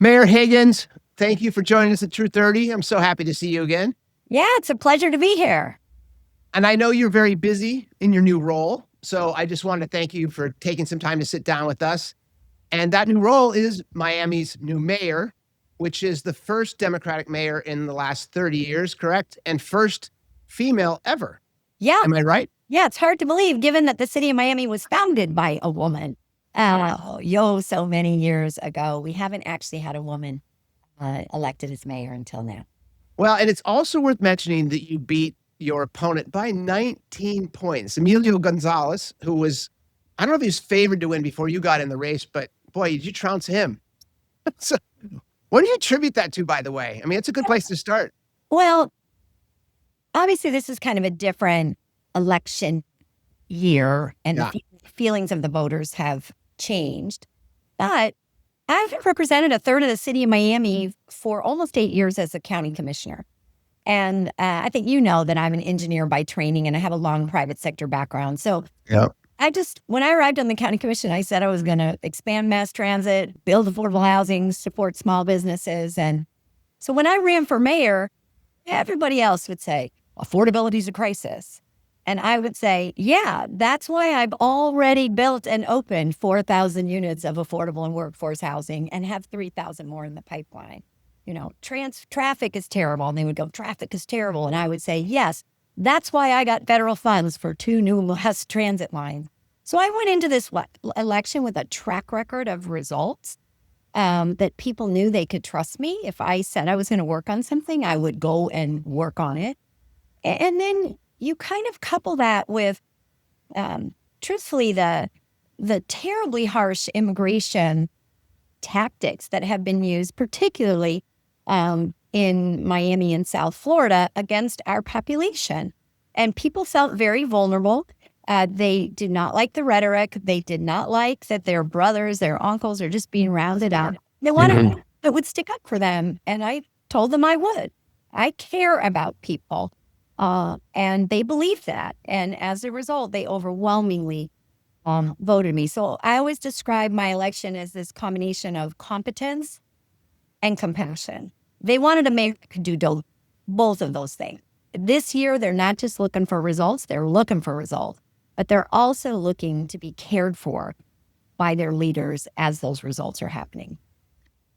Mayor Higgins, thank you for joining us at True 30. I'm so happy to see you again. Yeah, it's a pleasure to be here. And I know you're very busy in your new role. So I just wanted to thank you for taking some time to sit down with us. And that new role is Miami's new mayor, which is the first Democratic mayor in the last 30 years, correct? And first female ever. Yeah. Am I right? Yeah, it's hard to believe given that the city of Miami was founded by a woman. So many years ago. We haven't actually had a woman elected as mayor until now. Well, and it's also worth mentioning that you beat your opponent by 19 points. Emilio Gonzalez, who was, I don't know if he was favored to win before you got in the race, but boy, did you trounce him. So what do you attribute that to, by the way? I mean, it's a good place to start. Well, obviously, this is kind of a different election year, and the feelings of the voters have changed. But I've represented a third of the city of Miami for almost 8 years as a county commissioner. And I think you know that I'm an engineer by training and I have a long private sector background. So when I arrived on the county commission, I said I was going to expand mass transit, build affordable housing, support small businesses. And so when I ran for mayor, everybody else would say, affordability is a crisis. And I would say, yeah, that's why I've already built and opened 4,000 units of affordable and workforce housing and have 3,000 more in the pipeline. You know, traffic is terrible. And they would go, traffic is terrible. And I would say, yes, that's why I got federal funds for 2 new mass transit lines. So I went into this election with a track record of results that people knew they could trust me. If I said I was going to work on something, I would go and work on it. And then you kind of couple that with, truthfully, the terribly harsh immigration tactics that have been used, particularly in Miami and South Florida, against our population. And people felt very vulnerable. They did not like the rhetoric. They did not like that their brothers, their uncles are just being rounded up. They wanted that would stick up for them. And I told them I would. I care about people. And they believed that. And as a result, they overwhelmingly voted me. So I always describe my election as this combination of competence and compassion. They wanted to make do both of those things. This year, they're not just looking for results, they're looking for results, but they're also looking to be cared for by their leaders as those results are happening.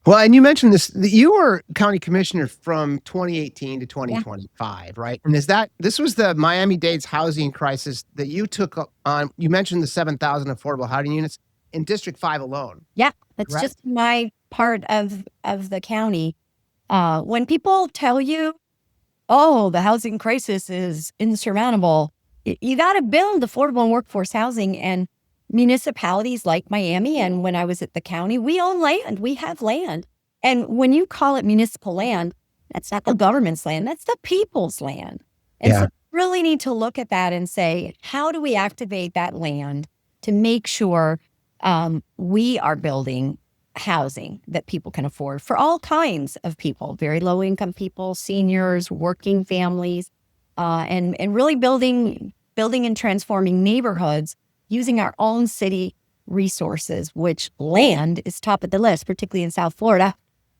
Well, and you mentioned this, that you were county commissioner from 2018 to 2025, right? And this was the Miami-Dade's housing crisis that you took on. You mentioned the 7,000 affordable housing units in District 5 alone. Yeah, that's just my part of the county. When people tell you, oh, the housing crisis is insurmountable, you got to build affordable and workforce housing. And municipalities like Miami, and when I was at the county, we own land. We have land. And when you call it municipal land, that's not the government's land. That's the people's land. And so we really need to look at that and say, how do we activate that land to make sure we are building housing that people can afford for all kinds of people, very low income people, seniors, working families, and really building and transforming neighborhoods using our own city resources, which land is top of the list, particularly in South Florida.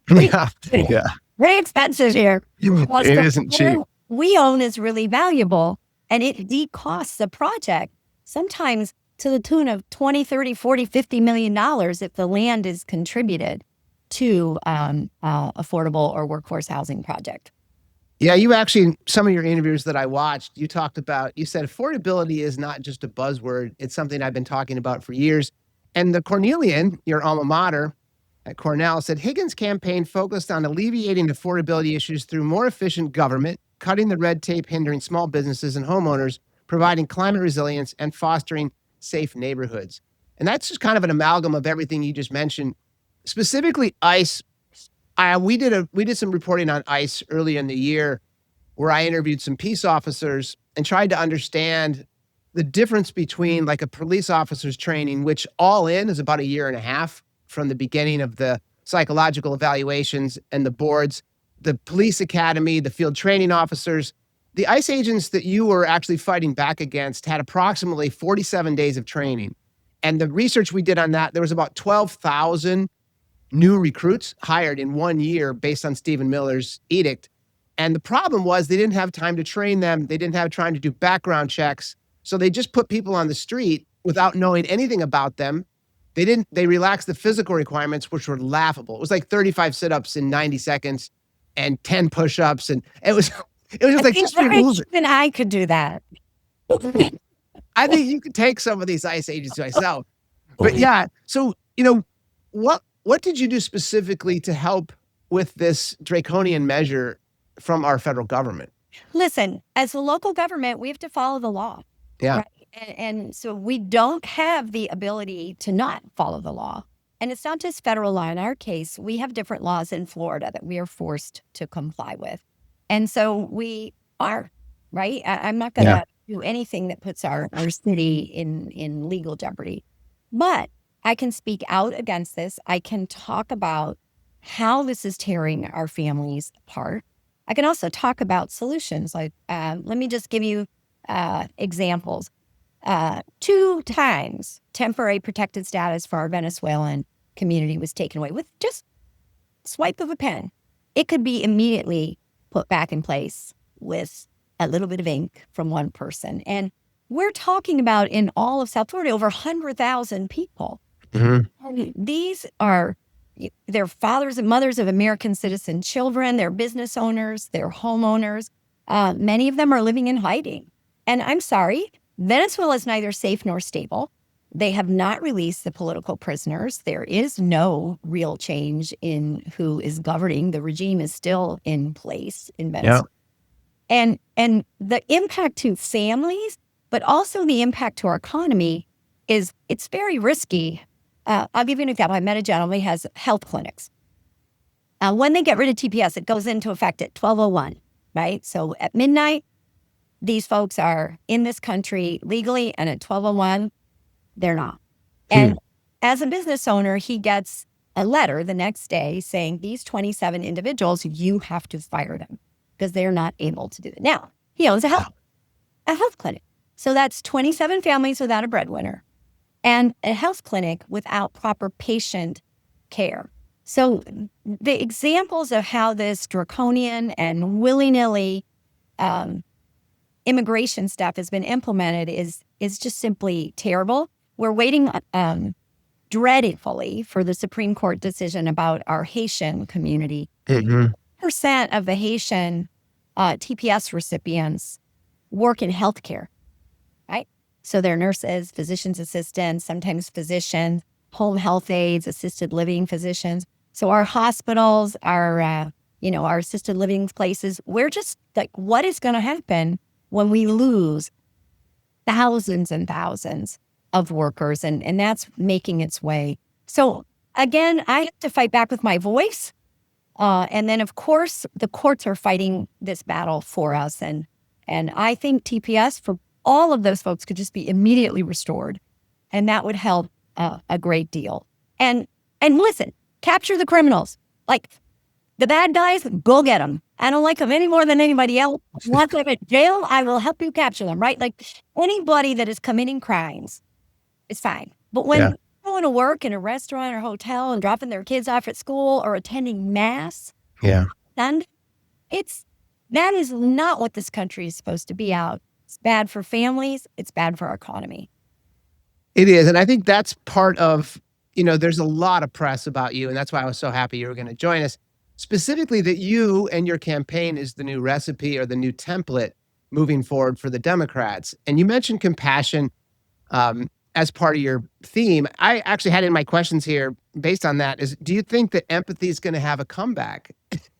Very expensive here. It isn't cheap. We own is really valuable, and it decosts the project, sometimes to the tune of $20, $30, $40, $50 million if the land is contributed to affordable or workforce housing project. Yeah, you actually, some of your interviews that I watched, you said affordability is not just a buzzword. It's something I've been talking about for years. And the Cornelian, your alma mater at Cornell, said Higgins' campaign focused on alleviating affordability issues through more efficient government, cutting the red tape hindering small businesses and homeowners, providing climate resilience, and fostering safe neighborhoods. And that's just kind of an amalgam of everything you just mentioned. Specifically, ICE. We did some reporting on ICE early in the year where I interviewed some peace officers and tried to understand the difference between like a police officer's training, which all in is about 1.5 years from the beginning of the psychological evaluations and the boards, the police academy, the field training officers. The ICE agents that you were actually fighting back against had approximately 47 days of training. And the research we did on that, there was about 12,000 new recruits hired in 1 year based on Stephen Miller's edict. And the problem was they didn't have time to train them. They didn't have time to do background checks. So they just put people on the street without knowing anything about them. They relaxed the physical requirements, which were laughable. It was like 35 sit-ups in 90 seconds and 10 push-ups. And it was just like, just remove it. Even I could do that. I think you could take some of these ICE agents myself. But yeah, so, what did you do specifically to help with this draconian measure from our federal government? Listen, as a local government, we have to follow the law. Yeah. Right? And so we don't have the ability to not follow the law. And it's not just federal law. In our case, we have different laws in Florida that we are forced to comply with. And so we are, right? I'm not going to do anything that puts our city in legal jeopardy. But I can speak out against this. I can talk about how this is tearing our families apart. I can also talk about solutions. Like, let me just give you examples. 2 times temporary protected status for our Venezuelan community was taken away with just swipe of a pen. It could be immediately put back in place with a little bit of ink from one person. And we're talking about in all of South Florida, over 100,000 people. Mm-hmm. These are, they're fathers and mothers of American citizen children, they're business owners, they're homeowners. Many of them are living in hiding. And I'm sorry, Venezuela is neither safe nor stable. They have not released the political prisoners. There is no real change in who is governing. The regime is still in place in Venezuela. Yeah. And the impact to families, but also the impact to our economy it's very risky. I'll give you an example. I met a gentleman who has health clinics. When they get rid of TPS, it goes into effect at 12:01, right? So at midnight, these folks are in this country legally, and at 12:01, they're not. And as a business owner, he gets a letter the next day saying, these 27 individuals, you have to fire them because they're not able to do it. Now, he owns a health clinic. So that's 27 families without a breadwinner and a health clinic without proper patient care. So the examples of how this draconian and willy-nilly immigration stuff has been implemented is just simply terrible. We're waiting dreadfully for the Supreme Court decision about our Haitian community. 10% of the Haitian TPS recipients work in healthcare, right? So they're nurses, physician's assistants, sometimes physicians, home health aides, assisted living physicians. So our hospitals, our assisted living places, we're just like, what is going to happen when we lose thousands and thousands of workers? And that's making its way. So again, I have to fight back with my voice. And then, of course, the courts are fighting this battle for us. And I think TPS for all of those folks could just be immediately restored. And that would help a great deal. And listen, capture the criminals. Like the bad guys, go get them. I don't like them any more than anybody else. Once I'm in jail, I will help you capture them, right? Like anybody that is committing crimes is fine. But when they're going to work in a restaurant or hotel and dropping their kids off at school or attending mass, and that is not what this country is supposed to be out. It's bad for families. It's bad for our economy. It is. And I think that's part of, there's a lot of press about you. And that's why I was so happy you were going to join us. Specifically that you and your campaign is the new recipe or the new template moving forward for the Democrats. And you mentioned compassion as part of your theme. I actually had in my questions here based on that is, do you think that empathy is going to have a comeback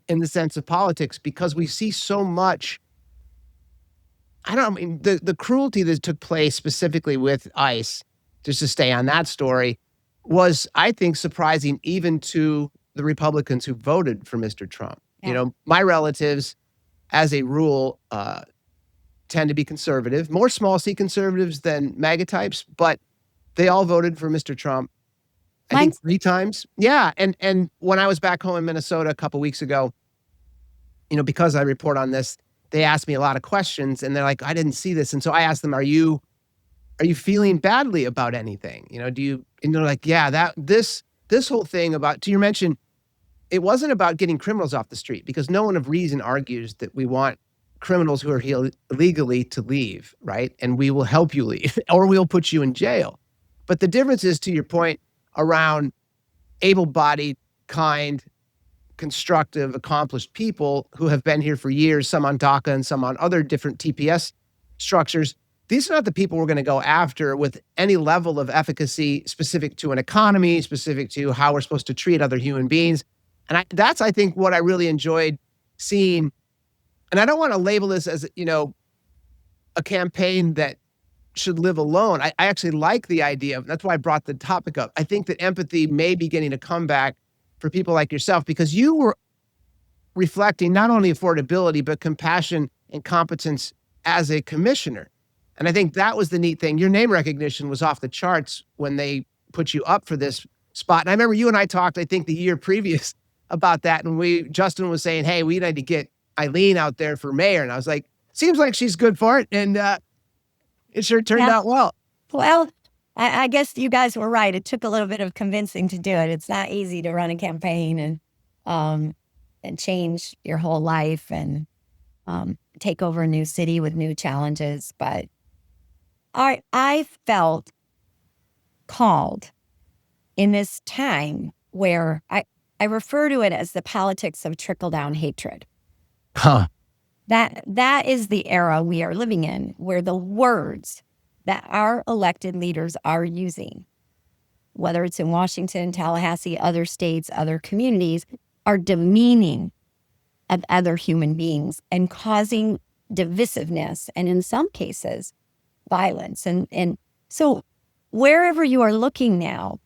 in the sense of politics? Because we see so much, the cruelty that took place specifically with ICE, just to stay on that story, was, I think, surprising even to the Republicans who voted for Mr. Trump. Yeah. My relatives, as a rule, tend to be conservative, more small C conservatives than MAGA types, but they all voted for Mr. Trump, I think 3 times. Yeah. And when I was back home in Minnesota a couple weeks ago, because I report on this, they asked me a lot of questions and they're like, I didn't see this. And so I asked them, are you feeling badly about anything? And they're like, yeah, this this whole thing about, to your mention, it wasn't about getting criminals off the street, because no one of reason argues that we want criminals who are here illegally to leave, right? And we will help you leave or we'll put you in jail. But the difference is, to your point, around able-bodied, kind, constructive, accomplished people who have been here for years, some on DACA and some on other different TPS structures. These are not the people we're going to go after with any level of efficacy specific to an economy, specific to how we're supposed to treat other human beings. And that's, I think, what I really enjoyed seeing. And I don't want to label this as, a campaign that should live alone. I actually like the idea of, that's why I brought the topic up. I think that empathy may be getting a comeback for people like yourself, because you were reflecting not only affordability, but compassion and competence as a commissioner. And I think that was the neat thing. Your name recognition was off the charts when they put you up for this spot. And I remember you and I talked, I think, the year previous about that. And Justin was saying, hey, we need to get Eileen out there for mayor. And I was like, seems like she's good for it. And it sure turned out well. Well, I guess you guys were right. It took a little bit of convincing to do it. It's not easy to run a campaign and change your whole life and take over a new city with new challenges. But I felt called in this time where I refer to it as the politics of trickle-down hatred. Huh. That is the era we are living in, where the words that our elected leaders are using, whether it's in Washington, Tallahassee, other states, other communities, are demeaning of other human beings and causing divisiveness, and in some cases, violence. And so wherever you are looking now,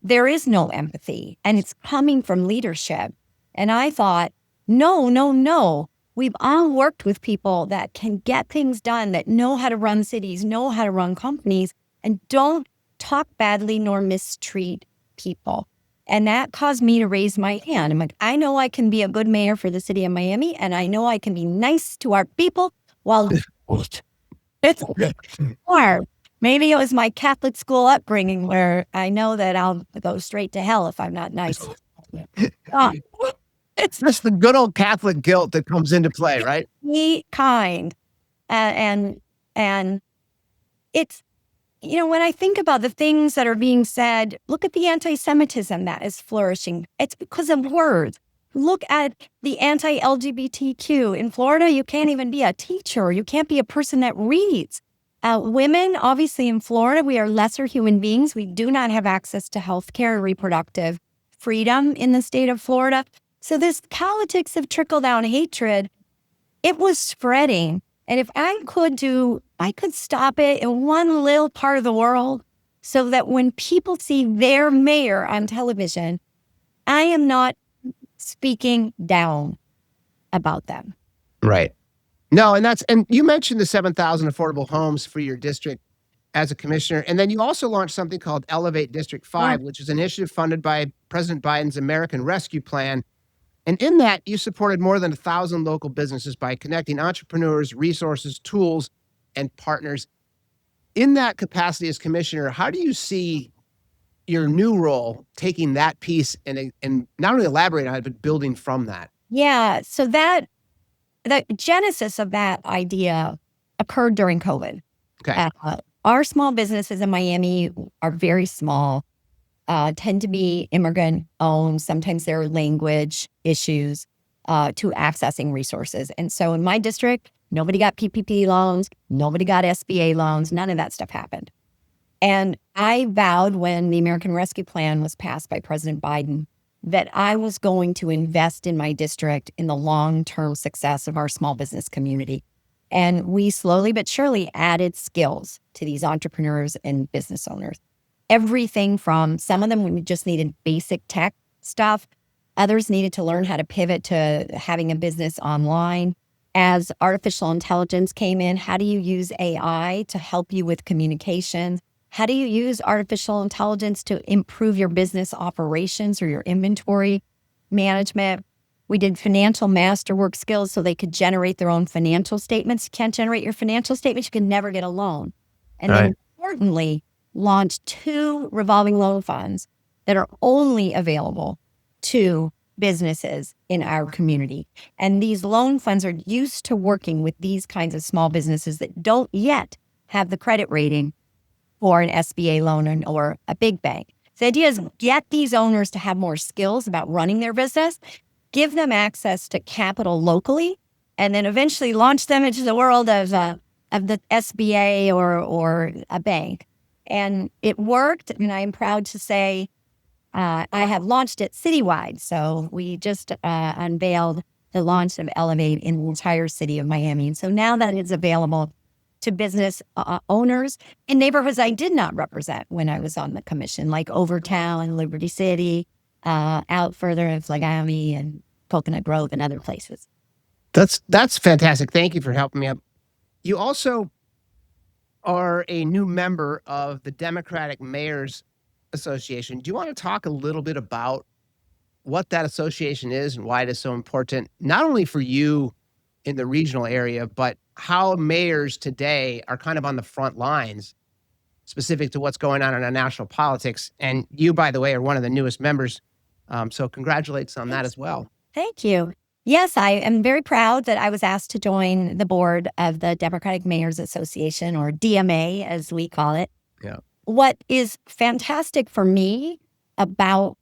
there is no empathy, and it's coming from leadership. And I thought, no. We've all worked with people that can get things done, that know how to run cities, know how to run companies, and don't talk badly nor mistreat people. And that caused me to raise my hand. I'm like, I know I can be a good mayor for the city of Miami, and I know I can be nice to our people while it's hard. Maybe it was my Catholic school upbringing where I know that I'll go straight to hell if I'm not nice. It's just the good old Catholic guilt that comes into play, right? Be kind. And it's, when I think about the things that are being said, look at the anti-Semitism that is flourishing. It's because of words. Look at the anti-LGBTQ. In Florida, you can't even be a teacher. You can't be a person that reads. Women, obviously in Florida, we are lesser human beings. We do not have access to healthcare and reproductive freedom in the state of Florida. So this politics of trickle-down hatred, it was spreading. And if I could stop it in one little part of the world so that when people see their mayor on television, I am not speaking down about them. Right. No, and you mentioned the 7,000 affordable homes for your district as a commissioner. And then you also launched something called Elevate District 5, which is an initiative funded by President Biden's American Rescue Plan. And in that, you supported more than 1,000 local businesses by connecting entrepreneurs, resources, tools, and partners. In that capacity as commissioner, how do you see your new role taking that piece and not only elaborating on it, but building from that? Yeah. So the genesis of that idea occurred during COVID. Okay. Our small businesses in Miami are very small. Tend to be immigrant-owned. Sometimes there are language issues to accessing resources. And so in my district, nobody got PPP loans, nobody got SBA loans, none of that stuff happened. And I vowed when the American Rescue Plan was passed by President Biden that I was going to invest in my district in the long-term success of our small business community. And we slowly but surely added skills to these entrepreneurs and business owners. Everything from some of them, we just needed basic tech stuff. Others needed to learn how to pivot to having a business online. As artificial intelligence came in, how do you use AI to help you with communication? How do you use artificial intelligence to improve your business operations or your inventory management? We did financial masterwork skills so they could generate their own financial statements. You can't generate your financial statements, you can never get a loan. And then importantly, launched 2 revolving loan funds that are only available to businesses in our community. And these loan funds are used to working with these kinds of small businesses that don't yet have the credit rating for an SBA loan or a big bank. The idea is get these owners to have more skills about running their business, give them access to capital locally, and then eventually launch them into the world of the SBA or a bank. And it worked, and I'm proud to say I have launched it citywide. So we just unveiled the launch of Elevate in the entire city of Miami. And so now that it's available to business owners in neighborhoods I did not represent when I was on the commission, like Overtown and Liberty City, out further in Flagler and Coconut Grove and other places. That's fantastic. Thank you for helping me out. You also are a new member of the Democratic Mayors Association. Do you want to talk a little bit about what that association is and why it is so important, not only for you in the regional area, but how mayors today are kind of on the front lines specific to what's going on in our national politics? And you, by the way, are one of the newest members. So congratulations on that as well. Thank you. Yes, I am very proud that I was asked to join the board of the Democratic Mayors Association, or DMA, as we call it. Yeah. What is fantastic for me about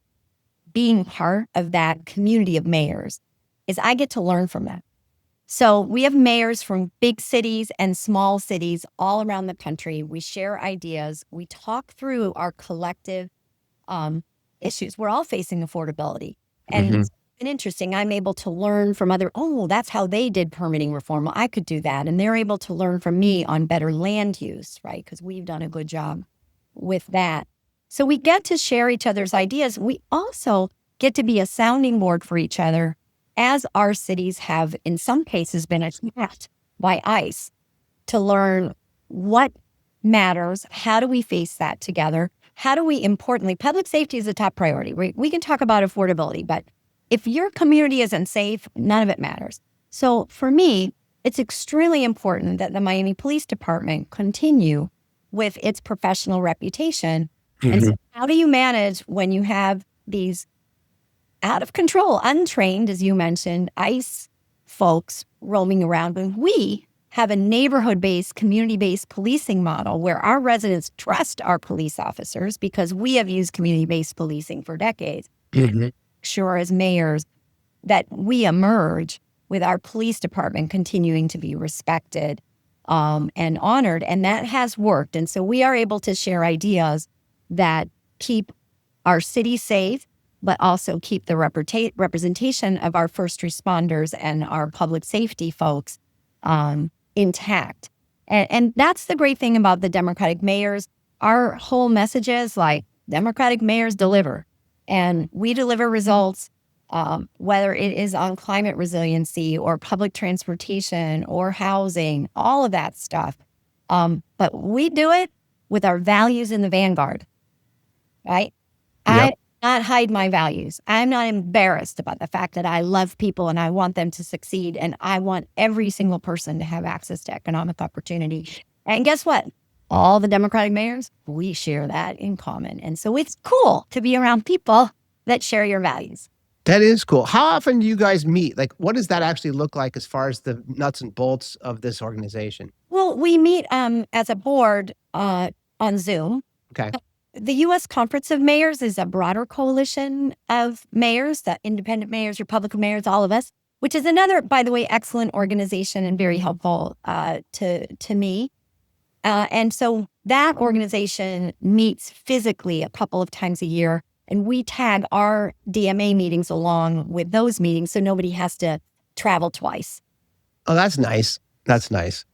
being part of that community of mayors is I get to learn from them. So we have mayors from big cities and small cities all around the country. We share ideas. We talk through our collective issues. We're all facing affordability. And it's been interesting. I'm able to learn from that's how they did permitting reform. Well, I could do that. And they're able to learn from me on better land use, right? Because we've done a good job with that. So we get to share each other's ideas. We also get to be a sounding board for each other, as our cities have, in some cases, been attacked by ICE, to learn what matters. How do we face that together? How do we, importantly, public safety is a top priority. We can talk about affordability, but if your community isn't safe, none of it matters. So for me, it's extremely important that the Miami Police Department continue with its professional reputation. And so how do you manage when you have these out of control, untrained, as you mentioned, ICE folks roaming around, when we have a neighborhood-based, community-based policing model where our residents trust our police officers because we have used community-based policing for decades. Sure, as mayors, that we emerge with our police department continuing to be respected and honored, and that has worked. And so we are able to share ideas that keep our city safe, but also keep the representation of our first responders and our public safety folks intact. And that's the great thing about the Democratic mayors. Our whole message is like, Democratic mayors deliver. And we deliver results, whether it is on climate resiliency or public transportation or housing, all of that stuff. But we do it with our values in the vanguard, right? Yep. I not hide my values. I'm not embarrassed about the fact that I love people and I want them to succeed. And I want every single person to have access to economic opportunity. And guess what? All the Democratic mayors, we share that in common. And so it's cool to be around people that share your values. That is cool. How often do you guys meet? Like, what does that actually look like as far as the nuts and bolts of this organization? Well, we meet as a board on Zoom. Okay. The U.S. Conference of Mayors is a broader coalition of mayors, the independent mayors, Republican mayors, all of us, which is another, by the way, excellent organization and very helpful to me. And so that organization meets physically a couple of times a year, and we tag our DMA meetings along with those meetings so nobody has to travel twice. Oh, that's nice. That's nice.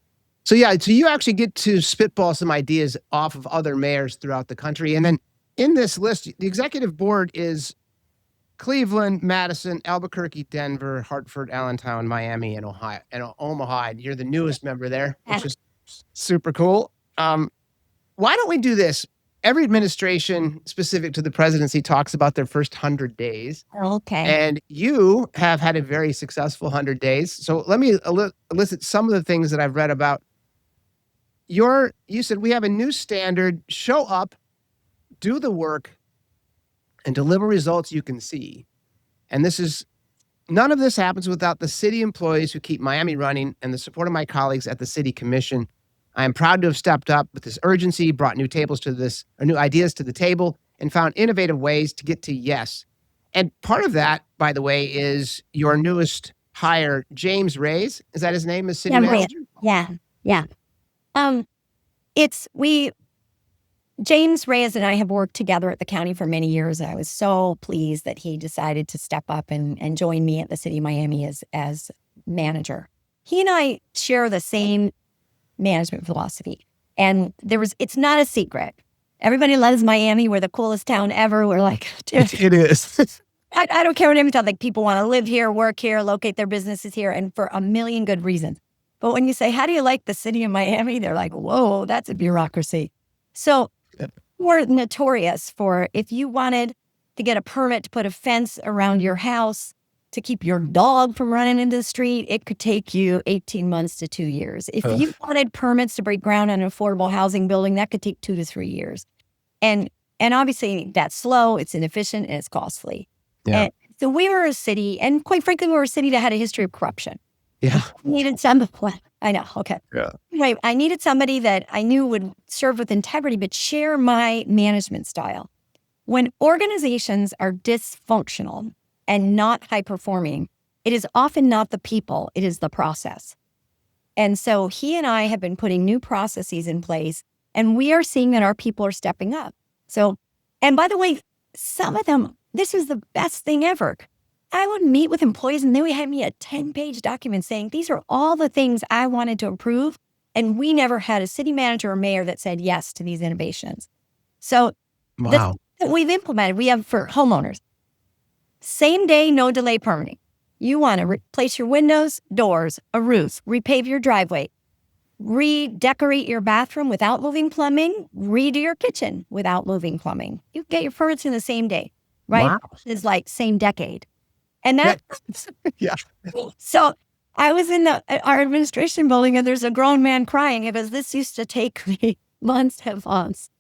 So yeah, so you actually get to spitball some ideas off of other mayors throughout the country. And then in this list, the executive board is Cleveland, Madison, Albuquerque, Denver, Hartford, Allentown, Miami, and Ohio, and Omaha. And you're the newest member there, which is super cool. Why don't we do this? Every administration specific to the presidency talks about their first 100 days. Okay. And you have had a very successful 100 days. So let me elicit some of the things that I've read about. You said we have a new standard: show up, do the work, and deliver results you can see. And none of this happens without the city employees who keep Miami running and the support of my colleagues at the city commission. I am proud to have stepped up with this urgency, brought new ideas to the table, and found innovative ways to get to yes. And part of that, by the way, is your newest hire, James Reyes. Is that his name as city manager? Yeah. James Reyes and I have worked together at the county for many years. I was so pleased that he decided to step up and join me at the city of Miami as manager. He and I share the same management philosophy. And it's not a secret. Everybody loves Miami. We're the coolest town ever. We're like, it is. I don't care what anyone tells. Like, people want to live here, work here, locate their businesses here, and for a million good reasons. But when you say, how do you like the city of Miami? They're like, whoa, that's a bureaucracy. So we're notorious for, if you wanted to get a permit to put a fence around your house to keep your dog from running into the street, it could take you 18 months to 2 years. If you wanted permits to break ground on an affordable housing building, that could take 2 to 3 years. And obviously that's slow, it's inefficient, and it's costly. Yeah. And so we were a city, and quite frankly, we were a city that had a history of corruption. Yeah. Needed somebody. I know. Okay. Yeah. Right. I needed somebody that I knew would serve with integrity, but share my management style. When organizations are dysfunctional and not high performing, it is often not the people, it is the process. And so he and I have been putting new processes in place, and we are seeing that our people are stepping up. So, and by the way, some of them, this is the best thing ever. I would meet with employees and they would hand me a 10-page document saying, these are all the things I wanted to improve. And we never had a city manager or mayor that said yes to these innovations. So wow. We've implemented, we have for homeowners, same day, no delay permitting. You want to replace your windows, doors, a roof, repave your driveway, redecorate your bathroom without moving plumbing, redo your kitchen without moving plumbing. You get your permits in the same day, right? Wow. It's like same decade. And that, yeah. So I was in our administration building, and there's a grown man crying because this used to take me months and months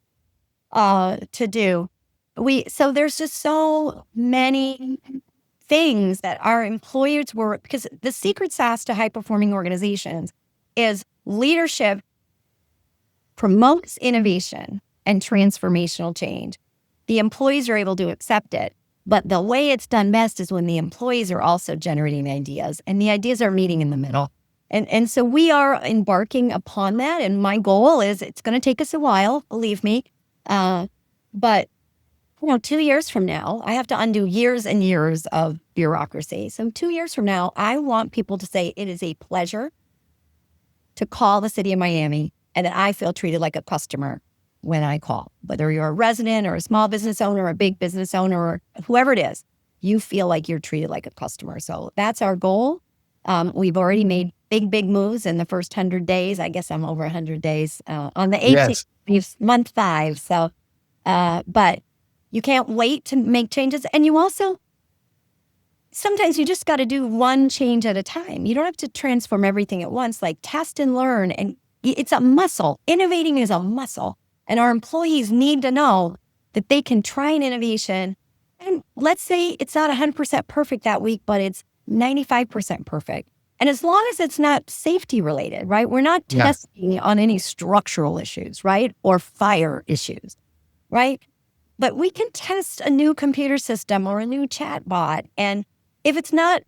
to do. So there's just so many things that our employers were, because the secret sauce to high performing organizations is leadership promotes innovation and transformational change. The employees are able to accept it. But the way it's done best is when the employees are also generating ideas, and the ideas are meeting in the middle. And so we are embarking upon that. And my goal is, it's going to take us a while, believe me. But 2 years from now, I have to undo years and years of bureaucracy. So 2 years from now, I want people to say it is a pleasure to call the city of Miami, and that I feel treated like a customer when I call. Whether you're a resident or a small business owner or a big business owner or whoever it is, you feel like you're treated like a customer. So that's our goal. We've already made big moves in the first 100 days. I guess I'm over 100 days on the 18th, yes. Month 5. So, but you can't wait to make changes. And you also, sometimes you just got to do one change at a time. You don't have to transform everything at once, like test and learn. And it's a muscle. Innovating is a muscle. And our employees need to know that they can try an innovation. And let's say it's not 100% perfect that week, but it's 95% perfect. And as long as it's not safety related, right? We're not testing on any structural issues, right? Or fire issues, right? But we can test a new computer system or a new chat bot. And if it's not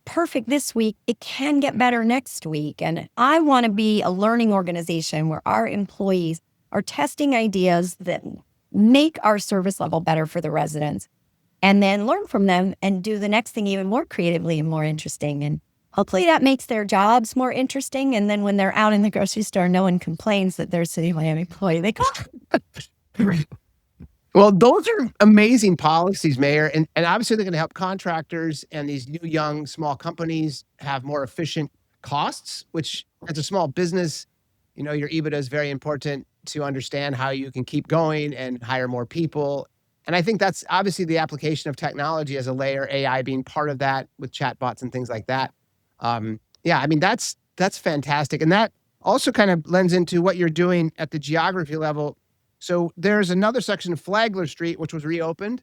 perfect this week, it can get better next week. And I want to be a learning organization where our employees are testing ideas that make our service level better for the residents, and then learn from them and do the next thing even more creatively and more interesting. And hopefully that makes their jobs more interesting. And then when they're out in the grocery store, no one complains that they're a City of Miami employee. They go. Well, those are amazing policies, Mayor. And obviously they're going to help contractors and these new, young, small companies have more efficient costs, which as a small business, your EBITDA is very important to understand how you can keep going and hire more people. And I think that's obviously the application of technology as a layer, AI being part of that with chatbots and things like that. That's fantastic. And that also kind of lends into what you're doing at the geography level. So there's another section of Flagler Street, which was reopened.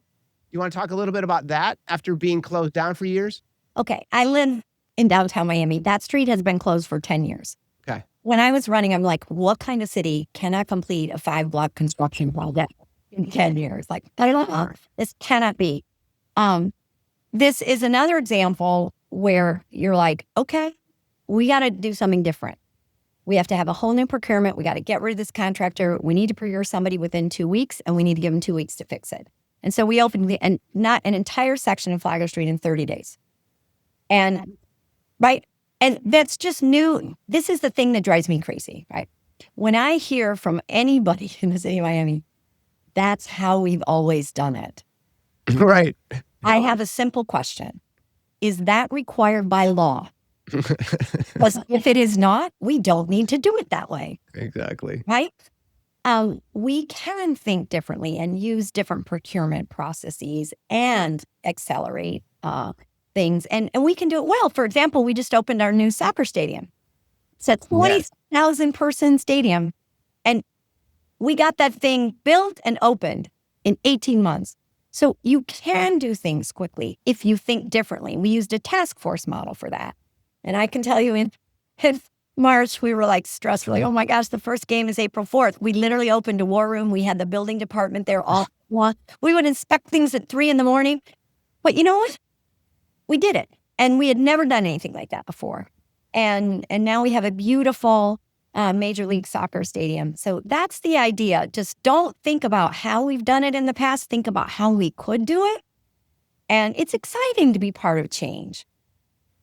You want to talk a little bit about that after being closed down for years? Okay. I live in downtown Miami. That street has been closed for 10 years. Okay. When I was running, I'm like, what kind of city cannot complete a 5-block construction project in 10 years? Like, I don't know. This cannot be. This is another example where you're like, okay, we got to do something different. We have to have a whole new procurement. We got to get rid of this contractor. We need to procure somebody within 2 weeks, and we need to give them 2 weeks to fix it. And so we opened not an entire section of Flagler Street in 30 days. And right. And that's just new. This is the thing that drives me crazy, right? When I hear from anybody in the city of Miami, that's how we've always done it. Right. I have a simple question. Is that required by law? Because if it is not, we don't need to do it that way. Exactly. Right? We can think differently and use different procurement processes and accelerate things. And we can do it well. For example, we just opened our new soccer stadium. It's a 20,000 person stadium. And we got that thing built and opened in 18 months. So you can do things quickly if you think differently. We used a task force model for that. And I can tell you in March, we were like stressed. We're like, oh my gosh, the first game is April 4th. We literally opened a war room. We had the building department there all. We would inspect things at 3 a.m. But you know what? We did it. And we had never done anything like that before. And now we have a beautiful Major League Soccer stadium. So that's the idea. Just don't think about how we've done it in the past. Think about how we could do it. And it's exciting to be part of change.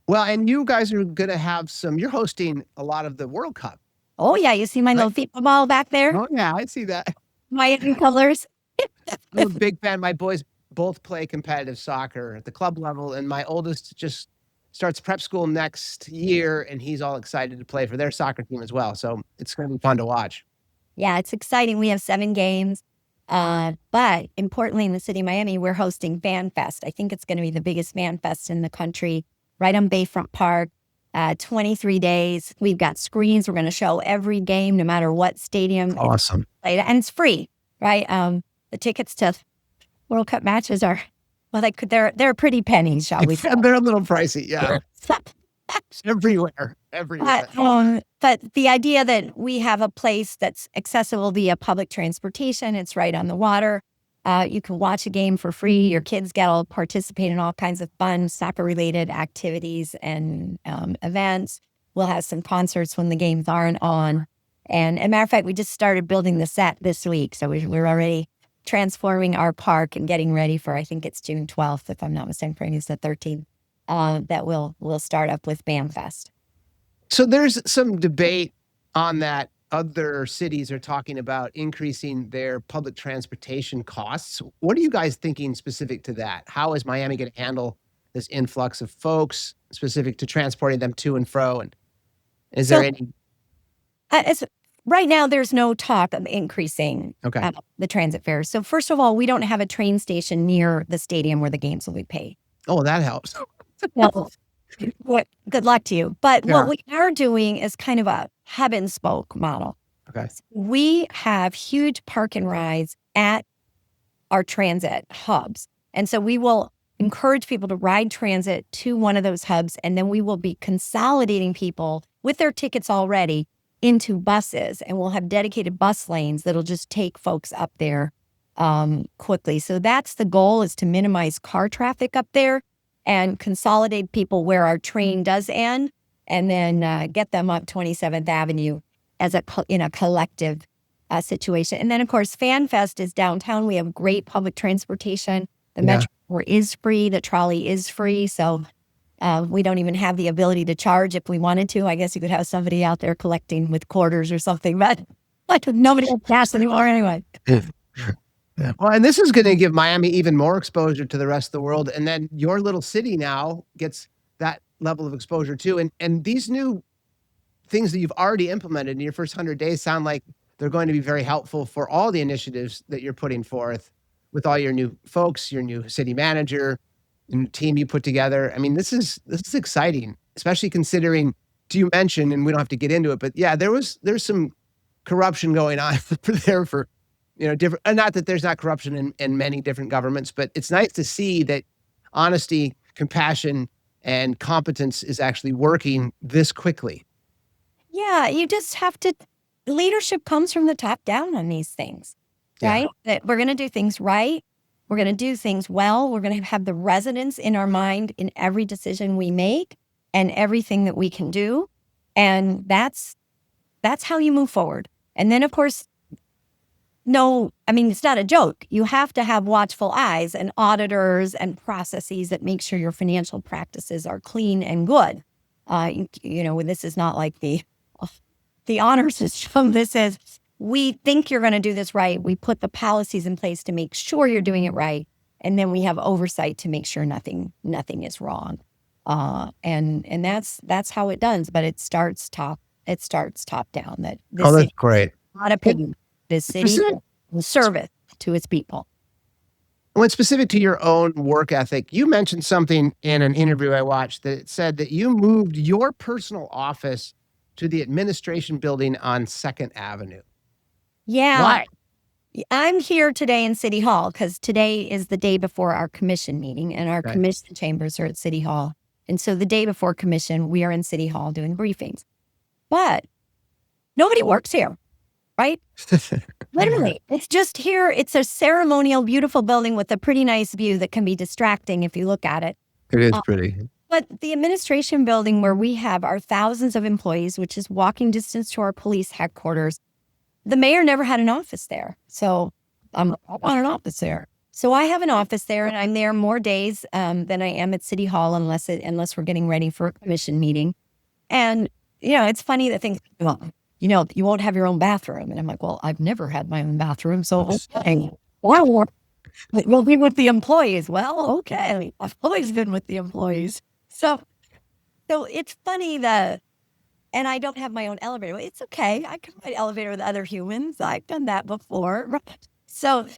Well, and you guys are going to have you're hosting a lot of the World Cup. Oh, yeah. You see my little FIFA ball back there? Oh, yeah. I see that. Miami colors. I'm a big fan. My boys both play competitive soccer at the club level, and my oldest just starts prep school next year, and he's all excited to play for their soccer team as well. So it's going to be fun to watch. Yeah, it's exciting. We have 7 games. But importantly, in the city of Miami, we're hosting Fan Fest. I think it's going to be the biggest fan fest in the country, right on Bayfront Park. 23 days. We've got screens. We're going to show every game, no matter what stadium. Awesome. And it's free, right? The tickets to World Cup matches are, well, they're pretty pennies, shall we say. They're a little pricey, yeah. Everywhere. But the idea that we have a place that's accessible via public transportation, it's right on the water. You can watch a game for free. Your kids get to participate in all kinds of fun soccer-related activities and events. We'll have some concerts when the games aren't on. And as a matter of fact, we just started building the set this week. So we're already transforming our park and getting ready for, I think it's June 12th, if I'm not mistaken, maybe it's the 13th, that we'll start up with BAM Fest. So there's some debate on that. Other cities are talking about increasing their public transportation costs. What are you guys thinking specific to that? How is Miami going to handle this influx of folks specific to transporting them to and fro? And is there any? Right now, there's no talk of increasing the transit fares. So first of all, we don't have a train station near the stadium where the games will be played. Oh, that helps. Well, good luck to you. But what we are doing is kind of a hub and spoke model. Okay. We have huge park and rides at our transit hubs. And so we will encourage people to ride transit to one of those hubs, and then we will be consolidating people with their tickets already into buses, and we'll have dedicated bus lanes that'll just take folks up there quickly. So that's the goal, is to minimize car traffic up there and consolidate people where our train does end, and then get them up 27th Avenue as in a collective situation. And then, of course, Fan Fest is downtown. We have great public transportation. The Metro is free. The trolley is free. So we don't even have the ability to charge if we wanted to. I guess you could have somebody out there collecting with quarters or something, but nobody has cash anymore anyway. Yeah. Well, and this is going to give Miami even more exposure to the rest of the world. And then your little city now gets that level of exposure too. And these new things that you've already implemented in your first 100 days sound like they're going to be very helpful for all the initiatives that you're putting forth with all your new folks, your new city manager, and team you put together. I mean, this is exciting, especially considering, you mentioned, and we don't have to get into it, but yeah, there's some corruption going on there for different, and not that there's not corruption in many different governments, but it's nice to see that honesty, compassion, and competence is actually working this quickly. Yeah, you just have to, leadership comes from the top down on these things, right? That we're going to do things right. We're going to do things well. We're going to have the residents in our mind in every decision we make and everything that we can do. And that's how you move forward. And then, of course, it's not a joke. You have to have watchful eyes and auditors and processes that make sure your financial practices are clean and good. This is not like the honor system. This is, we think you're going to do this right. We put the policies in place to make sure you're doing it right. And then we have oversight to make sure nothing is wrong. And that's how it does. But it starts top down. That's great. Not opinion. This city will service to its people. When specific to your own work ethic, you mentioned something in an interview I watched that said that you moved your personal office to the administration building on 2nd Avenue. Yeah. Why? I'm here today in City Hall because today is the day before our commission meeting, and our commission chambers are at City Hall. And so the day before commission, we are in City Hall doing briefings. But nobody works here, right? Literally. It's just here. It's a ceremonial, beautiful building with a pretty nice view that can be distracting if you look at it. It is pretty. But the administration building where we have our thousands of employees, which is walking distance to our police headquarters, the mayor never had an office there. So I want an office there. So I have an office there, and I'm there more days than I am at City Hall unless we're getting ready for a commission meeting. And, it's funny that things, you won't have your own bathroom. And I'm like, well, I've never had my own bathroom. So, okay. Well, we'll be with the employees. Well, okay. I've always been with the employees. So it's funny and I don't have my own elevator. It's okay. I can ride elevator with other humans. I've done that before. So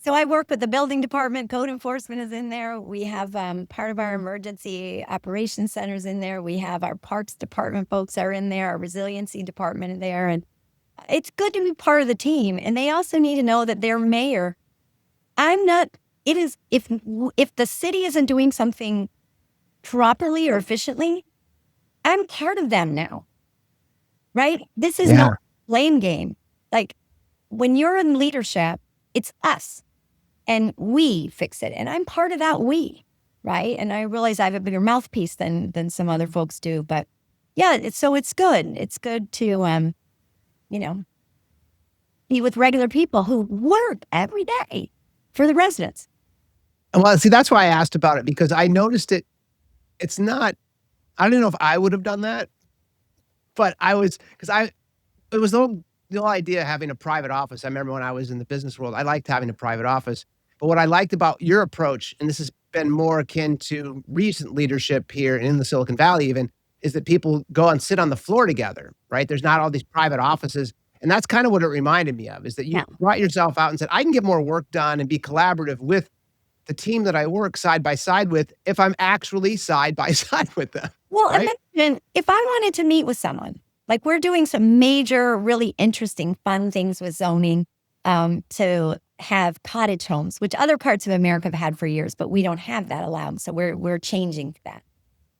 I work with the building department. Code enforcement is in there. We have part of our emergency operations centers in there. We have our parks department folks are in there. Our resiliency department in there. And it's good to be part of the team. And they also need to know that their mayor, if the city isn't doing something properly or efficiently, I'm part of them now, right? This is not a blame game. Like, when you're in leadership, it's us and we fix it. And I'm part of that we, right? And I realize I have a bigger mouthpiece than some other folks do. But yeah, it's good. It's good to, be with regular people who work every day for the residents. Well, see, that's why I asked about it, because I noticed it. It's not, I don't know if I would have done that, but it was the whole idea of having a private office. I remember when I was in the business world, I liked having a private office. But what I liked about your approach, and this has been more akin to recent leadership here in the Silicon Valley even, is that people go and sit on the floor together, right? There's not all these private offices. And that's kind of what it reminded me of, is that you brought yourself out and said, I can get more work done and be collaborative with the team that I work side by side with if I'm actually side by side with them. Well, right? Imagine if I wanted to meet with someone, like we're doing some major, really interesting, fun things with zoning to have cottage homes, which other parts of America have had for years, but we don't have that allowed. So we're changing that.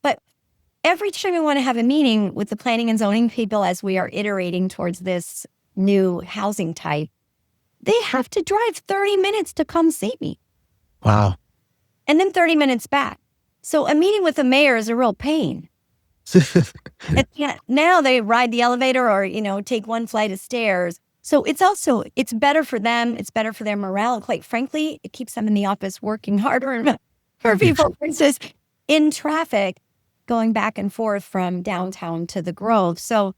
But every time we want to have a meeting with the planning and zoning people as we are iterating towards this new housing type, they have to drive 30 minutes to come see me. Wow. And then 30 minutes back. So a meeting with the mayor is a real pain. Now they ride the elevator or, take one flight of stairs. So it's better for them. It's better for their morale. Quite frankly, it keeps them in the office working harder for people versus in traffic going back and forth from downtown to the Grove. So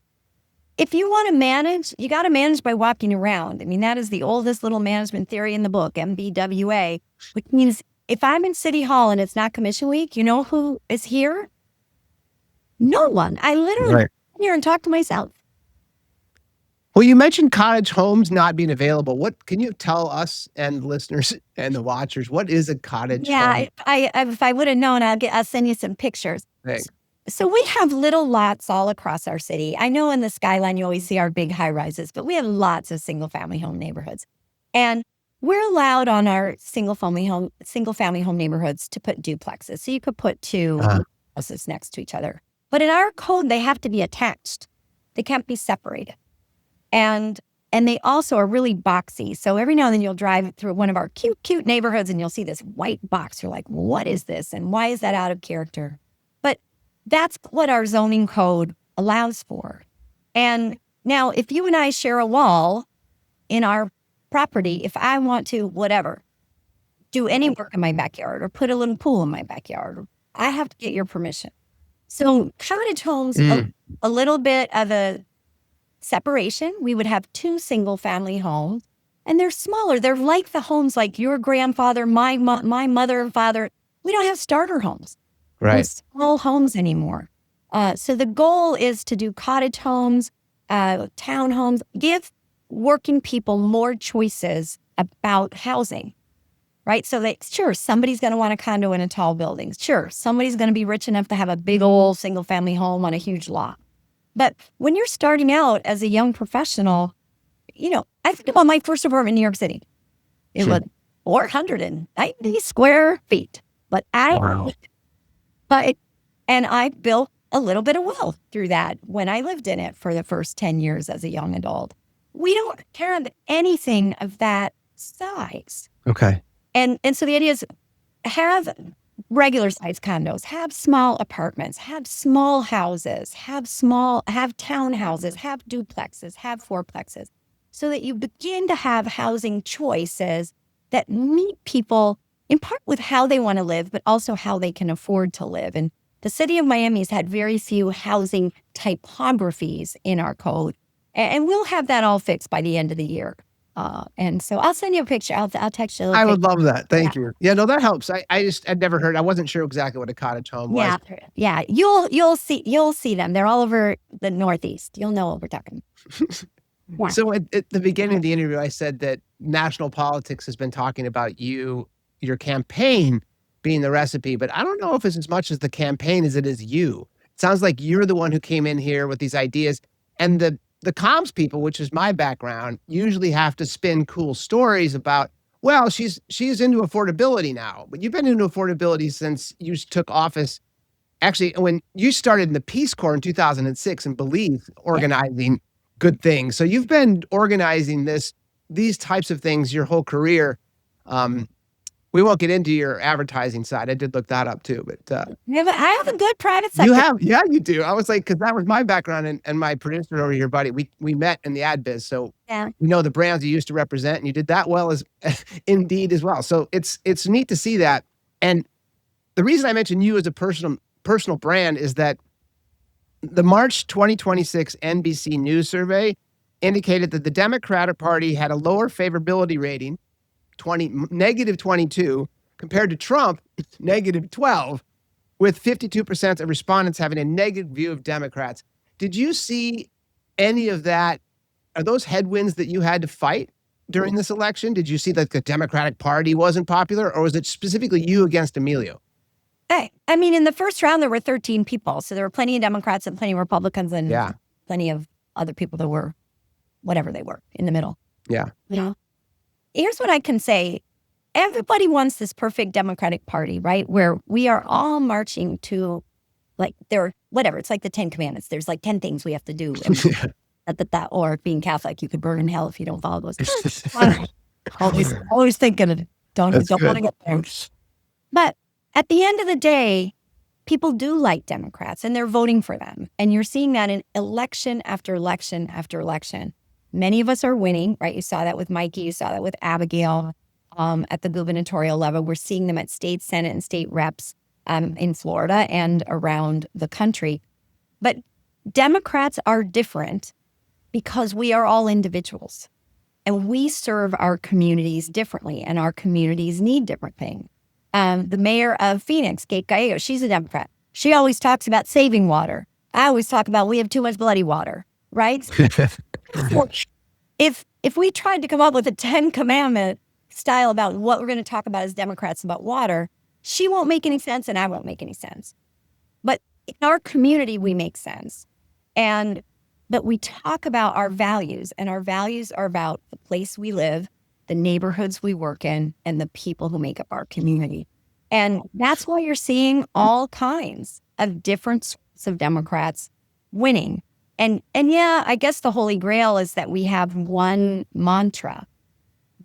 if you want to manage, you got to manage by walking around. I mean, that is the oldest little management theory in the book, MBWA, which means if I'm in City Hall and it's not commission week, you know who is here? No one. I literally sit here and talk to myself. Well, you mentioned cottage homes not being available. What can you tell us and listeners and the watchers? What is a cottage home? If I would have known, I'll send you some pictures. Thanks. So we have little lots all across our city. I know in the skyline you always see our big high rises, but we have lots of single family home neighborhoods. And we're allowed on our single family home neighborhoods to put duplexes. So you could put two houses next to each other. But in our code, they have to be attached. They can't be separated. And they also are really boxy. So every now and then you'll drive through one of our cute neighborhoods and you'll see this white box. You're like, what is this? And why is that out of character? But that's what our zoning code allows for. And now if you and I share a wall in our property, if I want to, do any work in my backyard or put a little pool in my backyard, I have to get your permission. So cottage homes, a little bit of a separation. We would have 2 single family homes and they're smaller. They're like the homes like your grandfather, my mother and father. We don't have starter homes. Right. Small homes anymore. So the goal is to do cottage homes, townhomes, give working people more choices about housing, right? So that, sure, somebody's going to want a condo in a tall building. Sure, somebody's going to be rich enough to have a big old single family home on a huge lot. But when you're starting out as a young professional, I think about my first apartment in New York City. It was 490 square feet. But I built a little bit of wealth through that when I lived in it for the first 10 years as a young adult. We don't have anything of that size. Okay. And so the idea is have regular size condos, have small apartments, have small houses, have townhouses, have duplexes, have fourplexes, so that you begin to have housing choices that meet people in part with how they want to live, but also how they can afford to live. And the city of Miami's had very few housing typographies in our code. And we'll have that all fixed by the end of the year. And so I'll send you a picture. I'll text you. I would love that. Thank you. Yeah, no, that helps. I'd never heard. I wasn't sure exactly what a cottage home was. Yeah. You'll see them. They're all over the Northeast. You'll know what we're talking about. Yeah. So at the beginning of the interview, I said that national politics has been talking about your campaign being the recipe, but I don't know if it's as much as the campaign as it is you. It sounds like you're the one who came in here with these ideas, and the comms people, which is my background, usually have to spin cool stories about, well, she's into affordability now, but you've been into affordability since you took office. Actually, when you started in the Peace Corps in 2006 and Belize, organizing good things. So you've been organizing these types of things your whole career. We won't get into your advertising side. I did look that up too, but I have a good private sector. You have, yeah, you do. I was like, because that was my background, and my producer over here, buddy. We met in the ad biz, so we know the brands you used to represent, and you did that well as Indeed as well. So it's neat to see that. And the reason I mentioned you as a personal brand is that the March 2026 NBC News survey indicated that the Democratic Party had a lower favorability rating, negative 22, compared to Trump, negative 12, with 52% of respondents having a negative view of Democrats. Did you see any of that? Are those headwinds that you had to fight during this election? Did you see that the Democratic Party wasn't popular, or was it specifically you against Emilio? I mean, in the first round, there were 13 people. So there were plenty of Democrats and plenty of Republicans and plenty of other people that were whatever they were in the middle. Yeah. Here's what I can say. Everybody wants this perfect Democratic Party, right? Where we are all marching to, like, it's like the 10 Commandments. There's like 10 things we have to do. Or being Catholic, you could burn in hell if you don't follow those. always thinking of it. Don't want to get there. But at the end of the day, people do like Democrats and they're voting for them. And you're seeing that in election after election after election. Many of us are winning, right? You saw that with Mikey. You saw that with Abigail at the gubernatorial level. We're seeing them at state senate and state reps in Florida and around the country. But Democrats are different because we are all individuals and we serve our communities differently, and our communities need different things. The mayor of Phoenix, Kate Gallego, she's a Democrat. She always talks about saving water. I always talk about we have too much bloody water, right? If we tried to come up with a 10 commandment style about what we're going to talk about as Democrats about water, she won't make any sense and I won't make any sense. But in our community, we make sense. But we talk about our values, and our values are about the place we live the neighborhoods we work in, and the people who make up our community. And that's why you're seeing all kinds of different sorts of Democrats winning. And yeah, I guess the Holy Grail is that we have one mantra.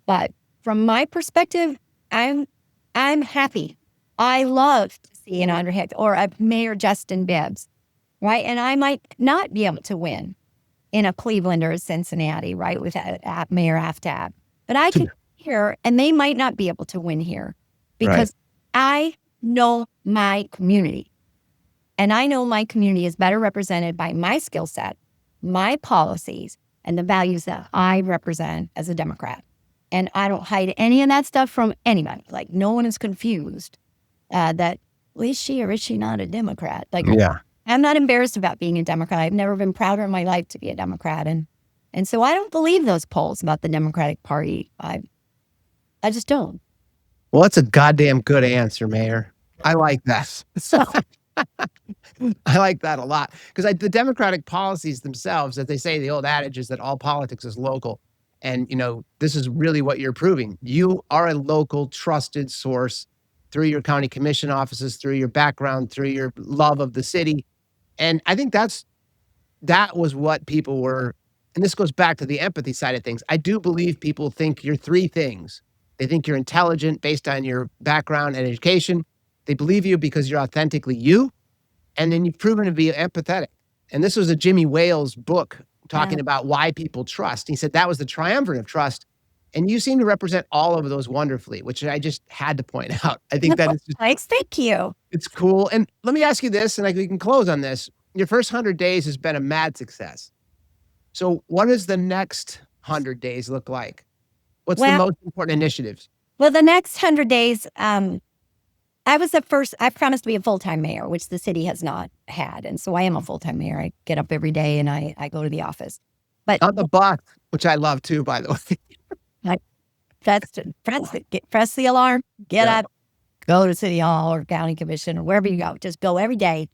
But from my perspective, I'm happy. I love to see an Andrew Hick or a Mayor Justin Bibbs, right? And I might not be able to win in a Cleveland or a Cincinnati, right, with Mayor Aftab. But I can here, and they might not be able to win here because I know my community. And I know my community is better represented by my skill set, my policies, and the values that I represent as a Democrat. And I don't hide any of that stuff from anybody. Like, no one is confused that, well, is she or is she not a Democrat? Like, I'm not embarrassed about being a Democrat. I've never been prouder in my life to be a Democrat. And so I don't believe those polls about the Democratic Party. I just don't. Well, that's a goddamn good answer, Mayor. I like that. So I like that a lot because the Democratic policies themselves, as they say, the old adage is that all politics is local. And, this is really what you're proving. You are a local trusted source through your county commission offices, through your background, through your love of the city. And I think that was what people were. And this goes back to the empathy side of things. I do believe people think you're three things. They think you're intelligent based on your background and education. They believe you because you're authentically you. And then you've proven to be empathetic. And this was a Jimmy Wales book talking about why people trust. He said that was the triumvirate of trust. And you seem to represent all of those wonderfully, which I just had to point out. I think that is just, thanks. Thank you. It's cool. And let me ask you this, and we can close on this. Your first 100 days has been a mad success. So what does the next 100 days look like? What's the most important initiatives? Well, the next 100 days, I promised to be a full-time mayor, which the city has not had. And so I am a full-time mayor. I get up every day and I go to the office. But on the bus, which I love too, by the way. Press the alarm, get up, go to City Hall or County Commission or wherever you go. Just go every day.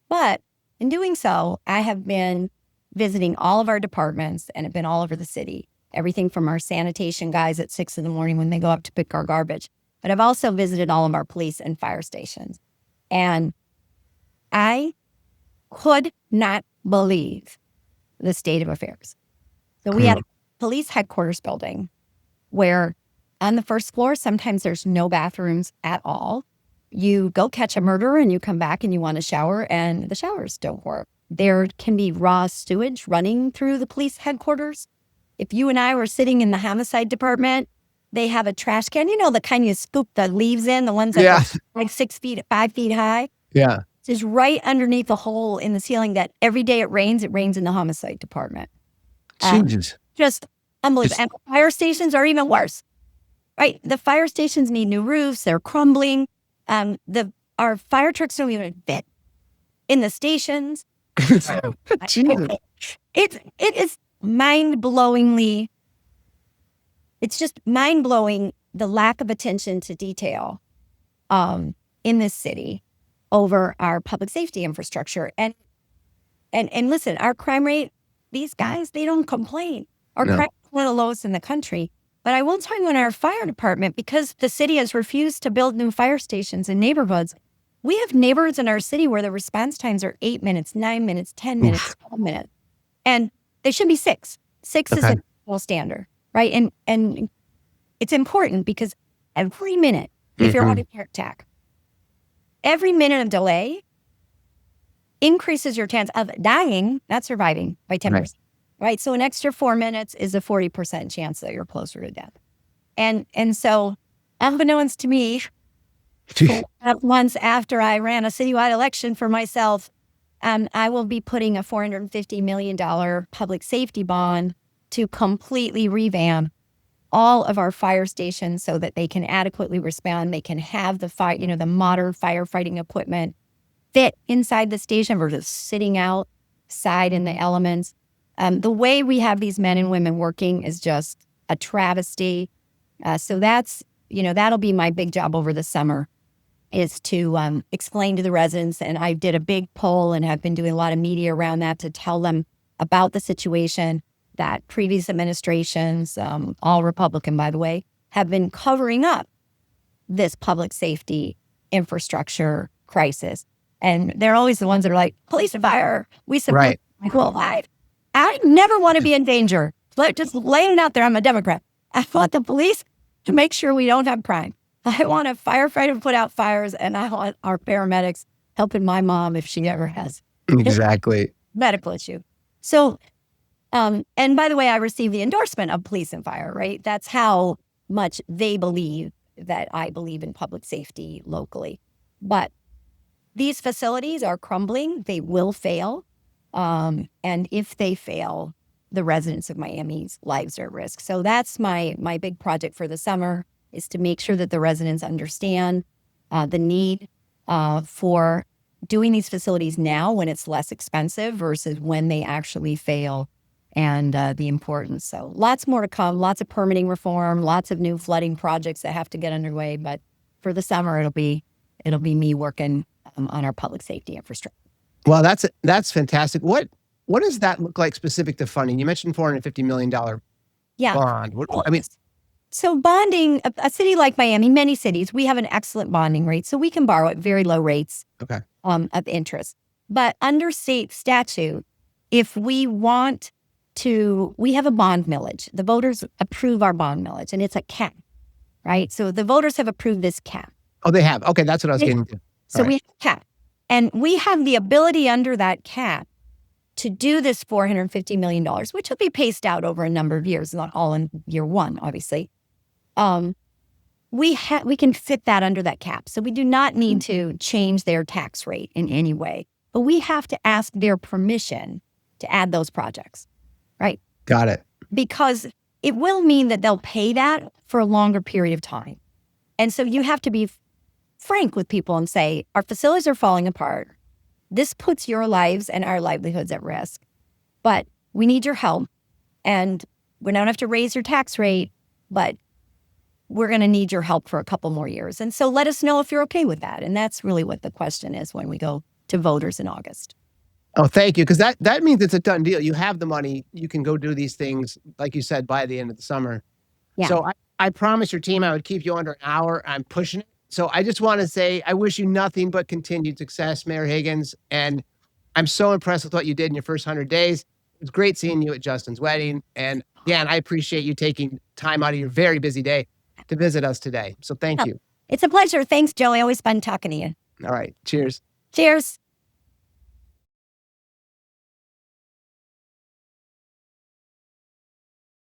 But in doing so, I have been visiting all of our departments and have been all over the city. Everything from our sanitation guys at 6 a.m. when they go up to pick our garbage. But I've also visited all of our police and fire stations. And I could not believe the state of affairs. So we had a police headquarters building where on the first floor, sometimes there's no bathrooms at all. You go catch a murderer and you come back and you want a shower and the showers don't work. There can be raw sewage running through the police headquarters. If you and I were sitting in the homicide department, they have a trash can, the kind you scoop the leaves in, the ones that are like 5 feet high. Yeah. It's just right underneath the hole in the ceiling that every day it rains in the homicide department. Jesus. Just unbelievable. And fire stations are even worse, right? The fire stations need new roofs. They're crumbling. Our fire trucks don't even fit in the stations. Jesus. It is mind-blowingly, it's just mind-blowing the lack of attention to detail in this city over our public safety infrastructure. And listen, our crime rate, these guys, they don't complain. Our crime is one of the lowest in the country. But I will tell you, in our fire department, because the city has refused to build new fire stations in neighborhoods, we have neighborhoods in our city where the response times are 8 minutes, 9 minutes, 10 minutes, 12 minutes. And they should be 6. 6 is a full standard, right? And it's important because every minute, if you're on a heart attack, every minute of delay increases your chance of dying, not surviving, by 10%. Right? So an extra 4 minutes is a 40% chance that you're closer to death. And so, unbeknownst to me, months after I ran a citywide election for myself, I will be putting a $450 million public safety bond to completely revamp all of our fire stations so that they can adequately respond. They can have the the modern firefighting equipment fit inside the station versus sitting outside in the elements. The way we have these men and women working is just a travesty. So that's, that'll be my big job over the summer, is to explain to the residents. And I did a big poll and have been doing a lot of media around that to tell them about the situation, that previous administrations, all Republican, by the way, have been covering up this public safety infrastructure crisis. And they're always the ones that are like, police and fire, we support. Right. Like, well, I never want to be in danger. Just laying it out there, I'm a Democrat. I want the police to make sure we don't have crime. I want a firefighter to put out fires, and I want our paramedics helping my mom if she ever has Exactly. medical issue. So, and by the way, I received the endorsement of police and fire, right? That's how much they believe that I believe in public safety locally. But these facilities are crumbling. They will fail. And if they fail, the residents of Miami's lives are at risk. So that's my big project for the summer, is to make sure that the residents understand the need for doing these facilities now when it's less expensive versus when they actually fail, and the importance. So lots more to come, lots of permitting reform, lots of new flooding projects that have to get underway. But for the summer, it'll be me working on our public safety infrastructure. Well, that's fantastic. What does that look like specific to funding? You mentioned $450 million bond. So bonding, a city like Miami, many cities, we have an excellent bonding rate, so we can borrow at very low rates of interest. But under state statute, if we want to, we have a bond millage. The voters approve our bond millage, and it's a cap, right? So the voters have approved this cap. Oh, they have. Okay, that's what I was getting to. So we have a cap. And we have the ability under that cap to do this $450 million, which will be paced out over a number of years, not all in year one, obviously. We can fit that under that cap. So we do not need to change their tax rate in any way, but we have to ask their permission to add those projects, right? Got it. Because it will mean that they'll pay that for a longer period of time. And so you have to be frank with people and say, our facilities are falling apart. This puts your lives and our livelihoods at risk, but we need your help. And we don't have to raise your tax rate, but we're going to need your help for a couple more years. And so let us know if you're okay with that. And that's really what the question is when we go to voters in August. Oh, thank you. Because that means it's a done deal. You have the money. You can go do these things, like you said, by the end of the summer. Yeah. So I promised your team I would keep you under an hour. I'm pushing it. So I just want to say I wish you nothing but continued success, Mayor Higgins. And I'm so impressed with what you did in your first 100 days. It was great seeing you at Justin's wedding. And again, I appreciate you taking time out of your very busy day to visit us today. So thank you. It's a pleasure. Thanks, Joey. Always fun talking to you. All right. Cheers. Cheers.